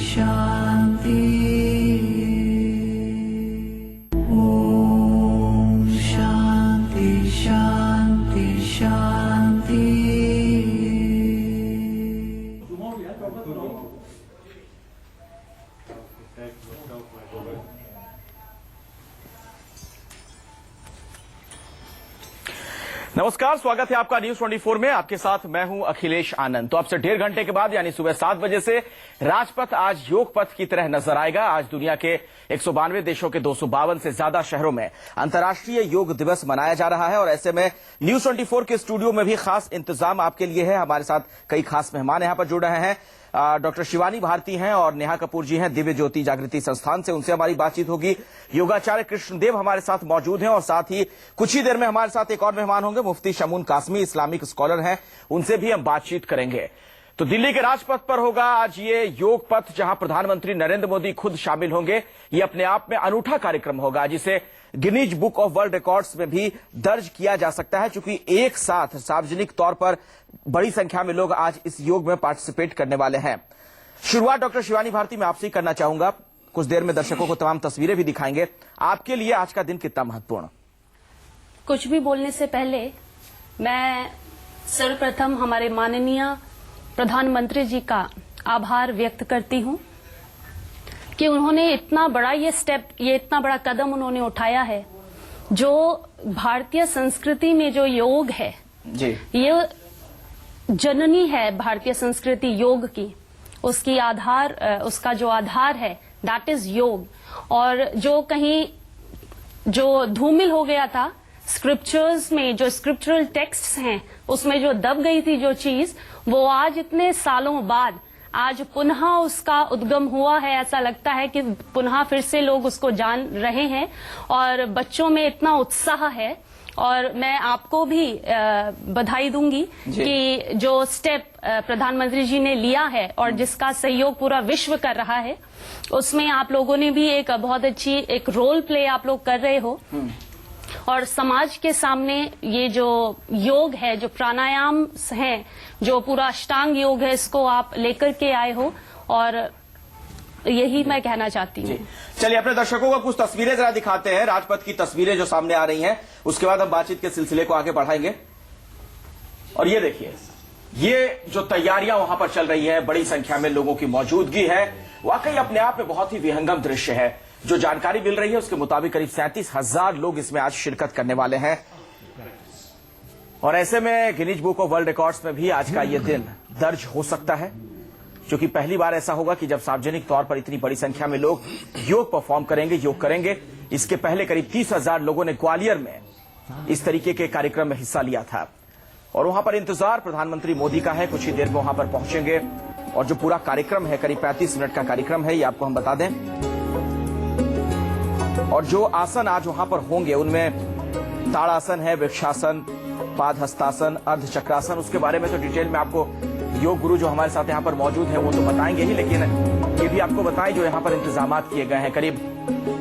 शांति। ओम शांति शांति शांति। नमस्कार, स्वागत है आपका न्यूज 24 में। आपके साथ मैं हूं अखिलेश आनंद। तो अब से 1.5 घंटे के बाद यानी सुबह 7 बजे से राजपथ आज योग पथ की तरह नजर आएगा। आज दुनिया के 192 देशों के 252 से ज्यादा शहरों में अंतर्राष्ट्रीय योग दिवस मनाया जा रहा है और ऐसे में न्यूज 24 के स्टूडियो में भी खास इंतजाम आपके लिए है। हमारे साथ कई खास मेहमान यहां पर जुड़ रहे हैं। डॉक्टर शिवानी भारती हैं और नेहा कपूर जी हैं दिव्य ज्योति जागृति संस्थान से, उनसे हमारी बातचीत होगी। योगाचार्य कृष्णदेव हमारे साथ मौजूद हैं और साथ ही कुछ ही देर में हमारे साथ एक और मेहमान होंगे, मुफ्ती शमून कासमी, इस्लामिक स्कॉलर हैं, उनसे भी हम बातचीत करेंगे। तो दिल्ली के राजपथ पर होगा आज ये योग पथ, जहां प्रधानमंत्री नरेंद्र मोदी खुद शामिल होंगे। ये अपने आप में अनूठा कार्यक्रम होगा जिसे Guinness book of world records में भी दर्ज किया जा सकता है, क्योंकि एक साथ सार्वजनिक तौर पर बड़ी संख्या में लोग आज इस योग में पार्टिसिपेट करने वाले हैं। शुरुआत डॉक्टर शिवानी भारती मैं आपसे ही करना चाहूंगा। कुछ देर में दर्शकों को तमाम तस्वीरें भी दिखाएंगे। आपके लिए आज का दिन कितना महत्वपूर्ण? कुछ भी बोलने से पहले मैं सर्वप्रथम हमारे माननीय प्रधानमंत्री जी का आभार व्यक्त करती हूं कि उन्होंने इतना बड़ा ये इतना बड़ा कदम उन्होंने उठाया है। जो भारतीय संस्कृति में जो योग है जी, ये जननी है भारतीय संस्कृति योग की। उसका जो आधार है दैट इज योग। और जो कहीं जो धूमिल हो गया था स्क्रिप्चर्स में, जो स्क्रिप्चरल टेक्स्ट्स हैं उसमें जो दब गई थी जो चीज, वो आज इतने सालों बाद आज पुनः उसका उद्गम हुआ है। ऐसा लगता है कि पुनः फिर से लोग उसको जान रहे हैं और बच्चों में इतना उत्साह है। और मैं आपको भी बधाई दूंगी कि जो स्टेप प्रधानमंत्री जी ने लिया है और जिसका सहयोग पूरा विश्व कर रहा है, उसमें आप लोगों ने भी एक बहुत अच्छी एक रोल प्ले आप लोग कर रहे हो। और समाज के सामने ये जो योग है, जो प्राणायाम है, जो पूरा अष्टांग योग है, इसको आप लेकर के आए हो और यही मैं कहना चाहती हूँ। चलिए अपने दर्शकों को कुछ तस्वीरें जरा दिखाते हैं, राजपथ की तस्वीरें जो सामने आ रही हैं। उसके बाद हम बातचीत के सिलसिले को आगे बढ़ाएंगे। और ये देखिए, ये जो तैयारियां वहां पर चल रही है, बड़ी संख्या में लोगों की मौजूदगी है, वाकई अपने आप में बहुत ही विहंगम दृश्य है। जो जानकारी मिल रही है उसके मुताबिक करीब 37,000 लोग इसमें आज शिरकत करने वाले हैं। और ऐसे में Guinness book of world records में भी आज का ये दिन दर्ज हो सकता है, क्योंकि पहली बार ऐसा होगा कि जब सार्वजनिक तौर पर इतनी बड़ी संख्या में लोग योग परफॉर्म करेंगे, योग करेंगे। इसके पहले करीब 30,000 लोगों ने ग्वालियर में इस तरीके के कार्यक्रम में हिस्सा लिया था और वहां पर इंतजार प्रधानमंत्री मोदी का है। कुछ ही देर में वहां पर पहुंचेंगे और जो पूरा कार्यक्रम है, करीब 35 मिनट का कार्यक्रम है, ये आपको हम बता दें। और जो आसन आज वहां पर होंगे उनमें ताड़ासन है, वृक्षासन, पाद हस्तासन, अर्ध चक्रासन। उसके बारे में तो डिटेल में आपको योग गुरु जो हमारे साथ यहाँ पर मौजूद हैं वो तो बताएंगे ही, लेकिन ये भी आपको बताएं जो यहाँ पर इंतजाम किए गए हैं। करीब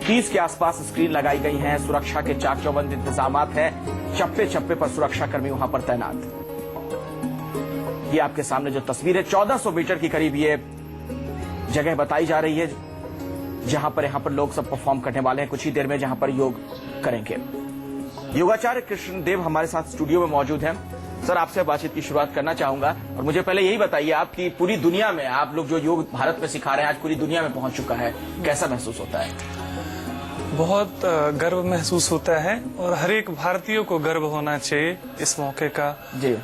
30 के आसपास स्क्रीन लगाई गई हैं, सुरक्षा के चाक चौबंद इंतजाम हैं, चप्पे चप्पे पर सुरक्षाकर्मी वहां पर तैनात। ये आपके सामने जो तस्वीर है, 1400 मीटर की करीब ये जगह बताई जा रही है जहां पर यहाँ पर लोग सब परफॉर्म करने वाले हैं कुछ ही देर में, जहां पर योग करेंगे। योगाचार्य कृष्णदेव हमारे साथ स्टूडियो में मौजूद हैं। सर, आपसे बातचीत की शुरुआत करना चाहूंगा और मुझे पहले यही बताइए, आपकी पूरी दुनिया में आप लोग जो योग भारत में सिखा रहे हैं आज पूरी दुनिया में पहुंच चुका है, कैसा महसूस होता है? बहुत गर्व महसूस होता है और हर एक भारतीय को गर्व होना चाहिए इस मौके का जी।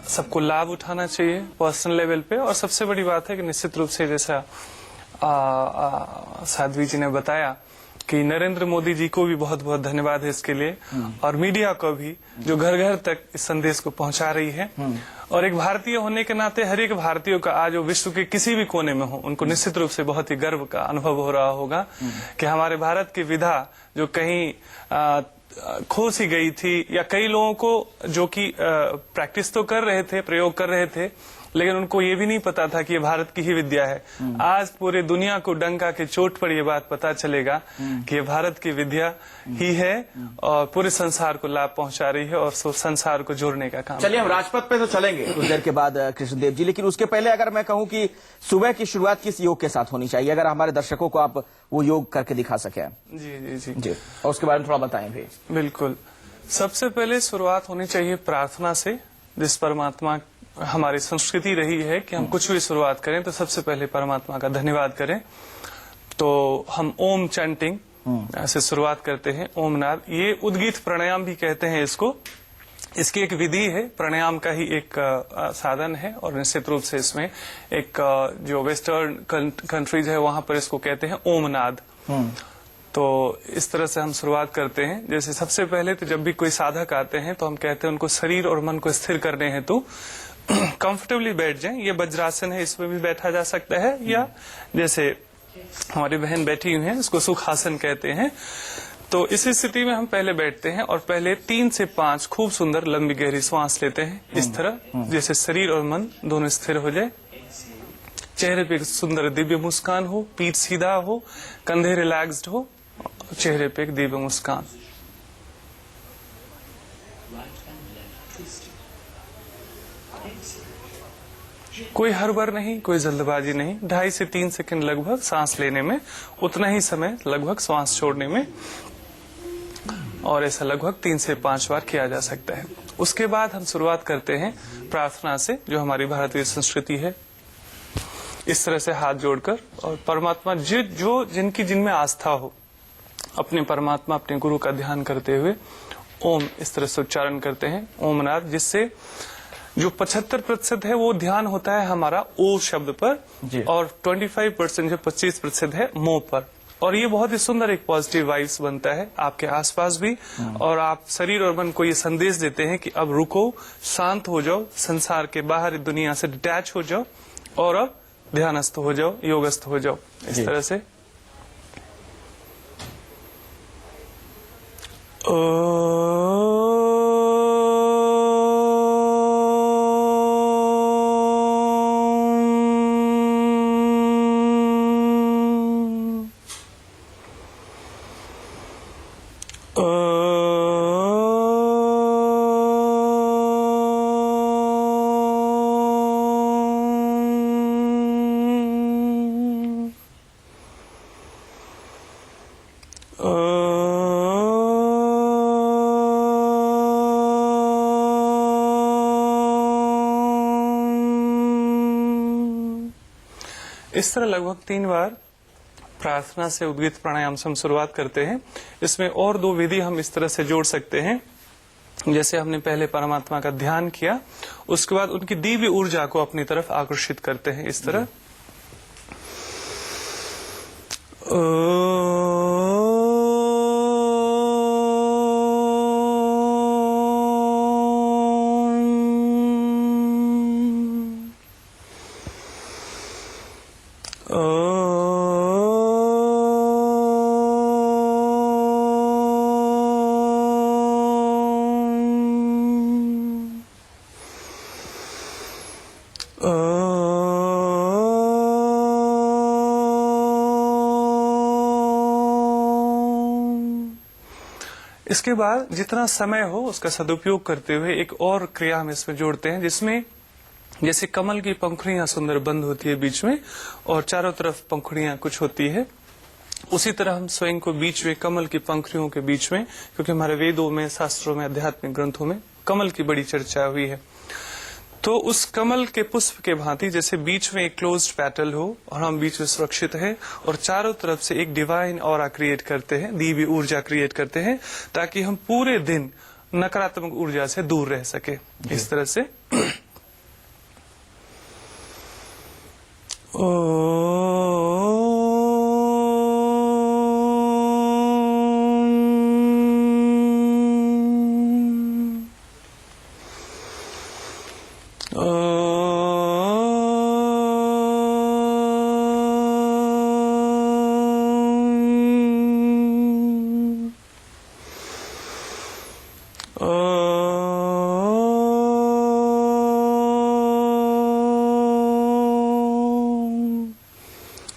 सबको लाभ उठाना चाहिए पर्सनल लेवल पे। और सबसे बड़ी बात है कि निश्चित रूप से जैसा साध्वी जी ने बताया कि नरेंद्र मोदी जी को भी बहुत बहुत धन्यवाद है इसके लिए, और मीडिया को भी जो घर घर तक इस संदेश को पहुंचा रही है। और एक भारतीय होने के नाते हर एक भारतीय का आज विश्व के किसी भी कोने में हो, उनको निश्चित रूप से बहुत ही गर्व का अनुभव हो रहा होगा कि हमारे भारत की विधा जो कहीं खो सी गई थी, या कई लोगों को जो कि प्रैक्टिस तो कर रहे थे, प्रयोग कर रहे थे, लेकिन उनको ये भी नहीं पता था कि ये भारत की ही विद्या है। आज पूरे दुनिया को डंका के चोट पर ये बात पता चलेगा कि ये भारत की विद्या ही है और पूरे संसार को लाभ पहुंचा रही है और संसार को जोड़ने का काम। चलिए हम राजपथ पे तो चलेंगे कुछ देर के बाद कृष्णदेव जी, लेकिन उसके पहले अगर मैं कहूं कि सुबह की शुरुआत किस योग के साथ होनी चाहिए, अगर हमारे दर्शकों को आप वो योग करके दिखा सके। जी जी जी जी, और उसके बारे में थोड़ा बताएं भी। बिल्कुल, सबसे पहले शुरुआत होनी चाहिए प्रार्थना से। जिस परमात्मा हमारी संस्कृति रही है कि हम कुछ भी शुरुआत करें तो सबसे पहले परमात्मा का धन्यवाद करें। तो हम ओम चैंटिंग ऐसे शुरुआत करते हैं, ओम नाद। ये उद्गीत प्राणायाम भी कहते हैं इसको। इसकी एक विधि है, प्राणायाम का ही एक साधन है और निश्चित रूप से इसमें एक जो वेस्टर्न कंट्रीज है वहां पर इसको कहते हैं ओम नाद। तो इस तरह से हम शुरुआत करते हैं। जैसे सबसे पहले तो जब भी कोई साधक आते हैं तो हम कहते हैं उनको शरीर और मन को स्थिर करने हेतु कंफर्टेबली बैठ जाएं। ये वज्रासन है, इसमें भी बैठा जा सकता है, या जैसे हमारी बहन बैठी हुई है इसको सुखासन कहते हैं। तो इस स्थिति में हम पहले बैठते हैं और पहले 3 से 5 खूब सुंदर लंबी गहरी श्वास लेते हैं, इस तरह जैसे शरीर और मन दोनों स्थिर हो जाए। चेहरे पे सुंदर दिव्य मुस्कान हो, पीठ सीधा हो, कंधे रिलैक्स्ड हो, चेहरे पे एक दिव्य मुस्कान। कोई हड़बड़ नहीं, कोई जल्दबाजी नहीं। 2.5 से 3 सेकंड लगभग सांस लेने में, उतना ही समय लगभग श्वास छोड़ने में, और ऐसा लगभग 3 से 5 बार किया जा सकता है। उसके बाद हम शुरुआत करते हैं प्रार्थना से, जो हमारी भारतीय संस्कृति है। इस तरह से हाथ जोड़कर और परमात्मा जो जिनकी जिनमें आस्था हो, अपने परमात्मा अपने गुरु का ध्यान करते हुए ओम इस तरह से उच्चारण करते हैं, ओम नाद, जिससे जो 75% है वो ध्यान होता है हमारा ओ शब्द पर और 25% जो 25% है मो पर। और ये बहुत ही सुंदर एक पॉजिटिव वाइब्स बनता है आपके आसपास भी, और आप शरीर और मन को ये संदेश देते हैं कि अब रुको, शांत हो जाओ, संसार के बाहर दुनिया से डिटैच हो जाओ और अब ध्यानस्थ हो जाओ, योगस्थ हो जाओ। इस तरह से इस तरह लगभग 3 बार प्रार्थना से उद्गीत प्राणायाम से हम शुरुआत करते हैं। इसमें और 2 विधि हम इस तरह से जोड़ सकते हैं। जैसे हमने पहले परमात्मा का ध्यान किया, उसके बाद उनकी दिव्य ऊर्जा को अपनी तरफ आकर्षित करते हैं, इस तरह। इसके बाद जितना समय हो उसका सदुपयोग करते हुए एक और क्रिया हम इसमें जोड़ते हैं, जिसमें जैसे कमल की पंखुड़ियां सुंदर बंद होती है बीच में और चारों तरफ पंखुड़ियां कुछ होती है, उसी तरह हम स्वयं को बीच में कमल की पंखुड़ियों के बीच में, क्योंकि हमारे वेदों में, शास्त्रों में, आध्यात्मिक ग्रंथों में कमल की बड़ी चर्चा हुई है, तो उस कमल के पुष्प के भांति जैसे बीच में एक क्लोज्ड पेटल हो और हम बीच में सुरक्षित है और चारों तरफ से एक डिवाइन ऑरा क्रिएट करते हैं, दिव्य ऊर्जा क्रिएट करते हैं, ताकि हम पूरे दिन नकारात्मक ऊर्जा से दूर रह सके। इस तरह से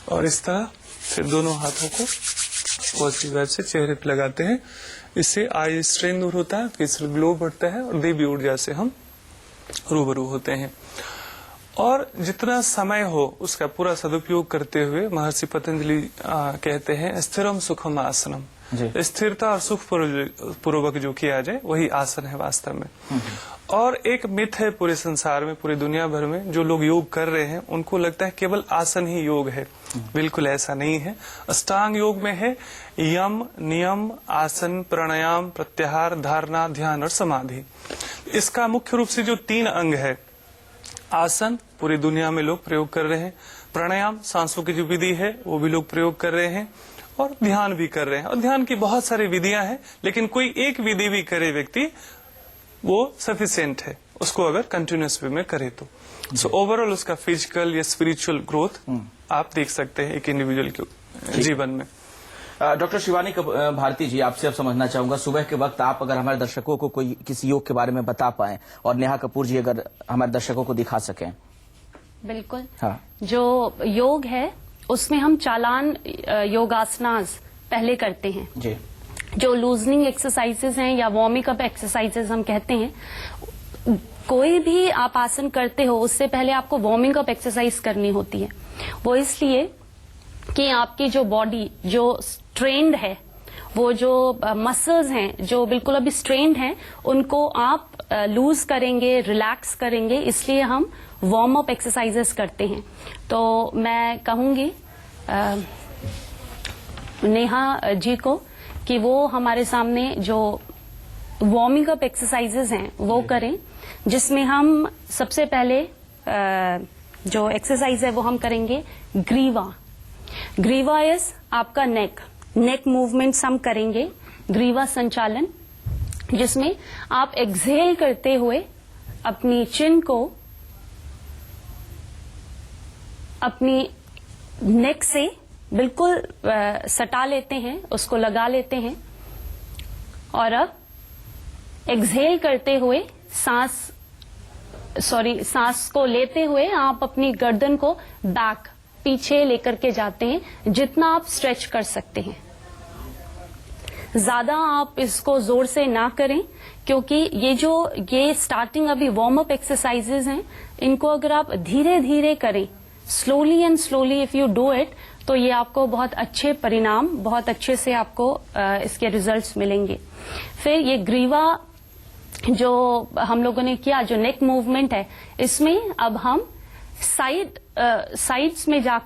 और इस तरह फिर दोनों हाथों को पॉजिटिव वाइब से चेहरे पे लगाते हैं। इससे आई स्ट्रेन दूर होता है, फेशियल ग्लो बढ़ता है और देवी ऊर्जा से हम रूबरू होते हैं। और जितना समय हो उसका पूरा सदुपयोग करते हुए महर्षि पतंजलि कहते हैं स्थिरम सुखम आसनम। स्थिरता और सुख पूर्वक जो किया जाए वही आसन है वास्तव में। और एक मिथ है पूरे संसार में, पूरी दुनिया भर में, जो लोग योग कर रहे हैं उनको लगता है केवल आसन ही योग है। बिल्कुल ऐसा नहीं है। अष्टांग योग में है यम, नियम, आसन, प्राणायाम, प्रत्याहार, धारणा, ध्यान और समाधि। इसका मुख्य रूप से जो 3 अंग है, आसन पूरी दुनिया में लोग प्रयोग कर रहे हैं, प्राणायाम सांसों की जो विधि है वो भी लोग प्रयोग कर रहे हैं, और ध्यान भी कर रहे हैं। और ध्यान की बहुत सारी विधियां हैं, लेकिन कोई एक विधि भी करे व्यक्ति वो सफिशिएंट है, उसको अगर कंटिन्यूअस वे में करे तो। सो ओवरऑल उसका फिजिकल या स्पिरिचुअल ग्रोथ आप देख सकते हैं एक इंडिविजुअल के जीवन में। डॉक्टर शिवानी भारती जी, आपसे अब समझना चाहूंगा, सुबह के वक्त आप अगर हमारे दर्शकों को कोई किसी योग के बारे में बता पाएं, और नेहा कपूर जी अगर हमारे दर्शकों को दिखा सकें। बिल्कुल। हाँ। जो योग है उसमें हम चालान योगासनास पहले करते हैं जी। जो लूजनिंग एक्सरसाइजेज हैं या वार्मिंग अप एक्सरसाइजेज हम कहते हैं। कोई भी आप आसन करते हो उससे पहले आपको वार्मिंग अप एक्सरसाइज करनी होती है। वो इसलिए कि आपकी जो बॉडी जो स्ट्रेन्ड है, वो जो मसल्स हैं जो बिल्कुल अभी स्ट्रेन्ड हैं, उनको आप लूज करेंगे, रिलैक्स करेंगे, इसलिए हम वार्म अप एक्सरसाइजेस करते हैं। तो मैं कहूंगी नेहा जी को कि वो हमारे सामने जो वार्मिंग अप एक्सरसाइजेस हैं वो करें, जिसमें हम सबसे पहले जो एक्सरसाइज है वो हम करेंगे ग्रीवा। ग्रीवा इज आपका नेक मूवमेंट्स हम करेंगे, ग्रीवा संचालन, जिसमें आप एक्सहेल करते हुए अपनी चिन को अपनी नेक से बिल्कुल सटा लेते हैं, उसको लगा लेते हैं, और अब एक्सहेल करते हुए सांस को लेते हुए आप अपनी गर्दन को बैक पीछे लेकर के जाते हैं, जितना आप स्ट्रेच कर सकते हैं। ज्यादा आप इसको जोर से ना करें, क्योंकि ये स्टार्टिंग अभी वार्म अप एक्सरसाइजेज हैं, इनको अगर आप धीरे धीरे करें, slowly and slowly if you do it, तो ये आपको बहुत अच्छे परिणाम, बहुत अच्छे से आपको इसके रिजल्ट्स मिलेंगे। फिर ये ग्रीवा जो हम लोगों ने किया, जो नेक मूवमेंट है, इसमें अब हम साइड्स में जाकर